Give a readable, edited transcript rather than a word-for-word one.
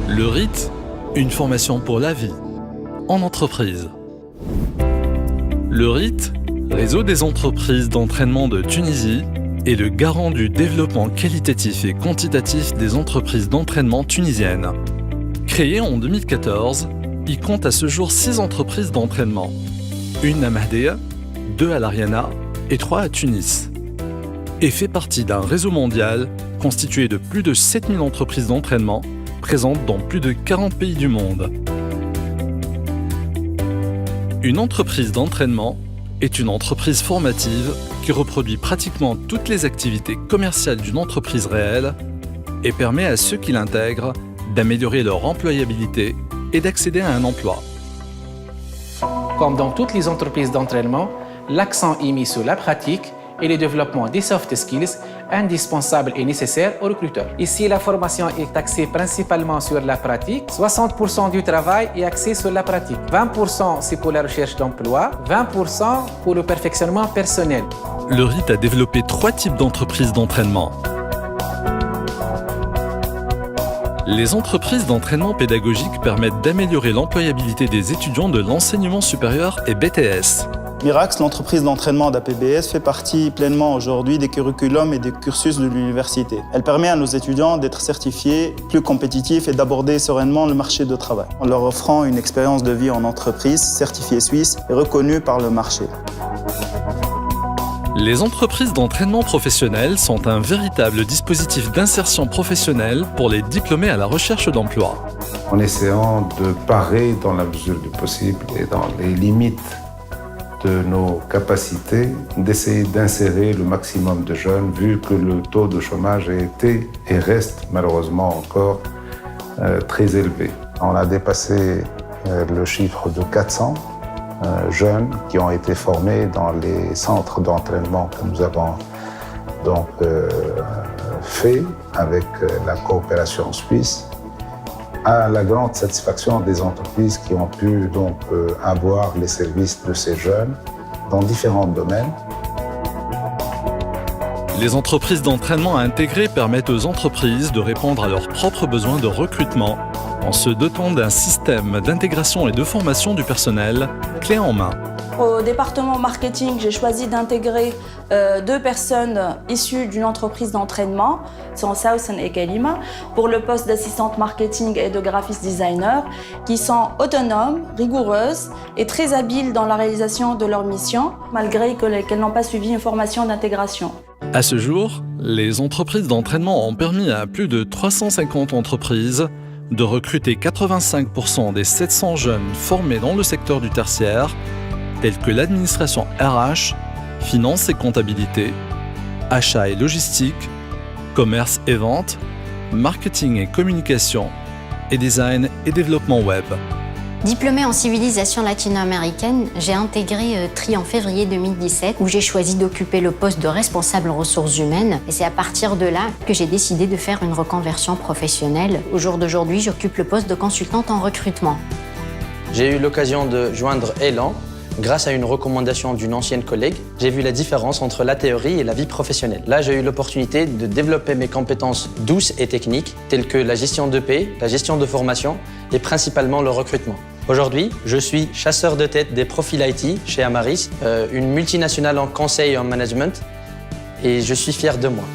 Le RIT, une formation pour la vie, en entreprise. Le RIT, Réseau des entreprises d'entraînement de Tunisie, est le garant du développement qualitatif et quantitatif des entreprises d'entraînement tunisiennes. Créé en 2014, il compte à ce jour 6 entreprises d'entraînement. Une à Mahdia, 2 à l'Ariana et 3 à Tunis. Et fait partie d'un réseau mondial constitué de plus de 7000 entreprises d'entraînement présentes dans plus de 40 pays du monde. Une entreprise d'entraînement est une entreprise formative qui reproduit pratiquement toutes les activités commerciales d'une entreprise réelle et permet à ceux qui l'intègrent d'améliorer leur employabilité et d'accéder à un emploi. Comme dans toutes les entreprises d'entraînement, l'accent est mis sur la pratique et le développement des soft skills indispensables et nécessaires aux recruteurs. Ici, la formation est axée principalement sur la pratique. 60% du travail est axé sur la pratique. 20% c'est pour la recherche d'emploi, 20% pour le perfectionnement personnel. Le RIT a développé 3 types d'entreprises d'entraînement. Les entreprises d'entraînement pédagogique permettent d'améliorer l'employabilité des étudiants de l'enseignement supérieur et BTS. Mirax, l'entreprise d'entraînement d'APBS, fait partie pleinement aujourd'hui des curriculums et des cursus de l'université. Elle permet à nos étudiants d'être certifiés, plus compétitifs et d'aborder sereinement le marché du travail, en leur offrant une expérience de vie en entreprise certifiée suisse et reconnue par le marché. Les entreprises d'entraînement professionnel sont un véritable dispositif d'insertion professionnelle pour les diplômés à la recherche d'emploi. En essayant de parer dans la mesure du possible et dans les limites de nos capacités, d'essayer d'insérer le maximum de jeunes, vu que le taux de chômage a été et reste malheureusement encore très élevé. On a dépassé le chiffre de 400 jeunes qui ont été formés dans les centres d'entraînement que nous avons donc fait avec la coopération suisse, à la grande satisfaction des entreprises qui ont pu donc avoir les services de ces jeunes dans différents domaines. Les entreprises d'entraînement intégrées permettent aux entreprises de répondre à leurs propres besoins de recrutement en se dotant d'un système d'intégration et de formation du personnel clé en main. Au département marketing, j'ai choisi d'intégrer 2 personnes issues d'une entreprise d'entraînement, sont Sausen et Kalima, pour le poste d'assistante marketing et de graphiste designer, qui sont autonomes, rigoureuses et très habiles dans la réalisation de leur mission, malgré qu'elles n'ont pas suivi une formation d'intégration. À ce jour, les entreprises d'entraînement ont permis à plus de 350 entreprises de recruter 85% des 700 jeunes formés dans le secteur du tertiaire, tels que l'administration RH, finance et comptabilité, achat et logistique, commerce et vente, marketing et communication, et design et développement web. Diplômée en civilisation latino-américaine, j'ai intégré TRI en février 2017 où j'ai choisi d'occuper le poste de responsable ressources humaines. Et c'est à partir de là que j'ai décidé de faire une reconversion professionnelle. Au jour d'aujourd'hui, j'occupe le poste de consultante en recrutement. J'ai eu l'occasion de joindre Elan. Grâce à une recommandation d'une ancienne collègue, j'ai vu la différence entre la théorie et la vie professionnelle. Là, j'ai eu l'opportunité de développer mes compétences douces et techniques, telles que la gestion de paie, la gestion de formation et principalement le recrutement. Aujourd'hui, je suis chasseur de tête des profils IT chez Amaris, une multinationale en conseil et en management, et je suis fier de moi.